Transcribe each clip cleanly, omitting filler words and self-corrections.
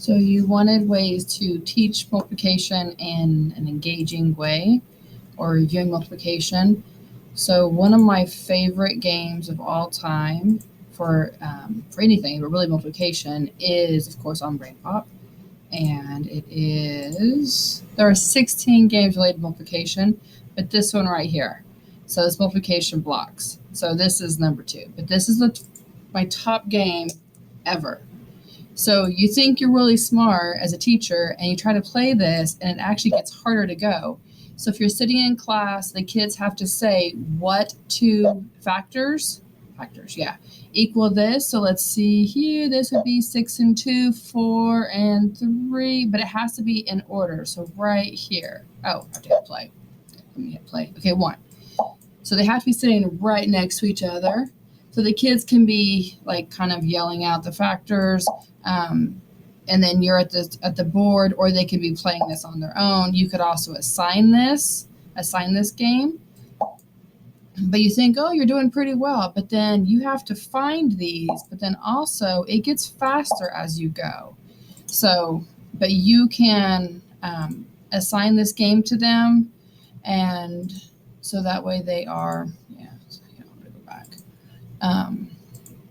So you wanted ways to teach multiplication in an engaging way or reviewing multiplication. So one of my favorite games of all time for anything, but really multiplication, is of course on Brain Pop, and there are 16 games related to multiplication, but this one right here. So it's multiplication blocks. So this is number 2, but this is my top game ever. So you think you're really smart as a teacher and you try to play this and it actually gets harder to go. So if you're sitting in class, the kids have to say what two factors, yeah, equal this. So let's see here, this would be 6 and 2, 4 and 3, but it has to be in order. So right here, oh, I have to hit play. Let me hit play. Okay, 1. So they have to be sitting right next to each other. So the kids can be like kind of yelling out the factors, and then you're at the board, or they can be playing this on their own. You could also assign this game, but you think, oh, you're doing pretty well, but then you have to find these, but then also it gets faster as you go. So, but you can assign this game to them, and so that way they are, yeah, so, I'm gonna go back.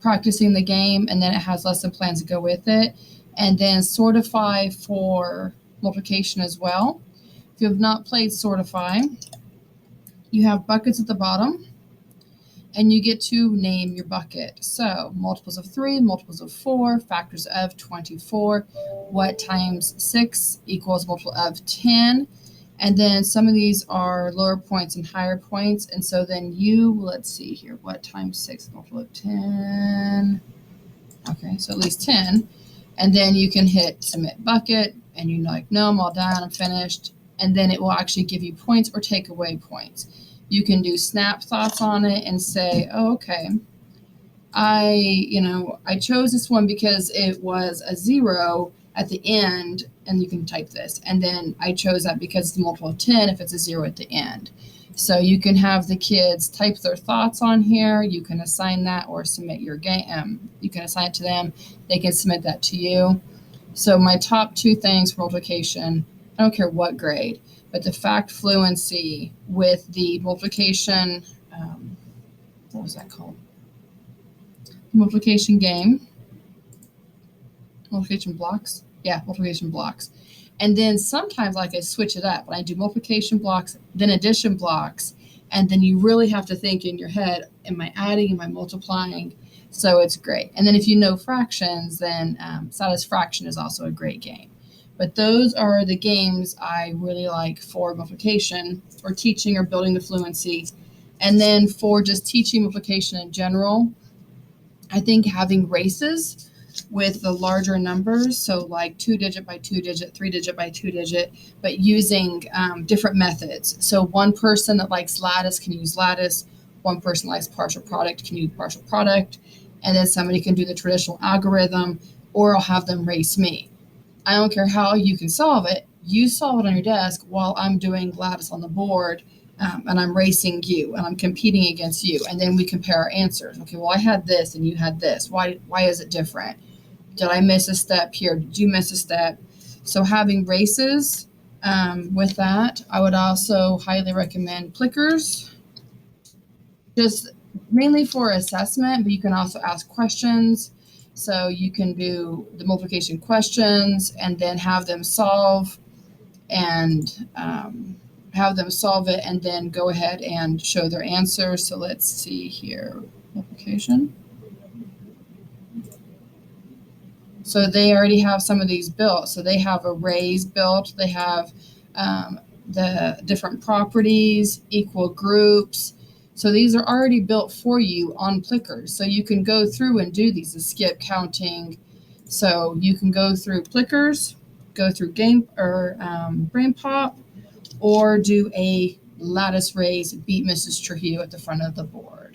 Practicing the game, and then it has lesson plans to go with it, and then Sortify for multiplication as well. If you have not played Sortify, you have buckets at the bottom, and you get to name your bucket. So multiples of 3, multiples of 4, factors of 24, what times 6 equals multiple of 10. And then some of these are lower points and higher points. And so then let's see here, what times 6, multiple of 10. Okay, so at least 10. And then you can hit submit bucket, and you're like, no, I'm all done, I'm finished. And then it will actually give you points or take away points. You can do snap thoughts on it and say, oh, okay, I chose this one because it was a 0 at the end, and you can type this. And then I chose that because it's a multiple of 10 if it's a 0 at the end. So you can have the kids type their thoughts on here. You can assign that or submit your game. You can assign it to them. They can submit that to you. So my top 2 things for multiplication, I don't care what grade, but the fact fluency with the multiplication, what was that called? Multiplication game. Multiplication blocks. Yeah, multiplication blocks. And then sometimes I switch it up. I do multiplication blocks, then addition blocks, and then you really have to think in your head, am I adding, am I multiplying? So it's great. And then if you know fractions, then Satisfaction is also a great game. But those are the games I really like for multiplication, or teaching or building the fluency. And then for just teaching multiplication in general, I think having races with the larger numbers, so like 2-digit by 2-digit, 3-digit by 2-digit, but using different methods. So one person that likes lattice can use lattice, one person likes partial product can use partial product, and then somebody can do the traditional algorithm, or I'll have them race me. I don't care how you can solve it. You solve it on your desk while I'm doing lattice on the board, and I'm racing you, and I'm competing against you, and then we compare our answers. Okay, well, I had this and you had this. Why is it different? Did I miss a step here? Did you miss a step? So having races with that, I would also highly recommend Plickers, just mainly for assessment, but you can also ask questions. So you can do the multiplication questions and then have them solve and it, and then go ahead and show their answers. So let's see here, multiplication. So they already have some of these built. So they have arrays built. They have the different properties, equal groups. So these are already built for you on Plickers. So you can go through and do these, the skip counting. So you can go through Plickers, go through game or Brain Pop, or do a lattice raise, beat Mrs. Trujillo at the front of the board.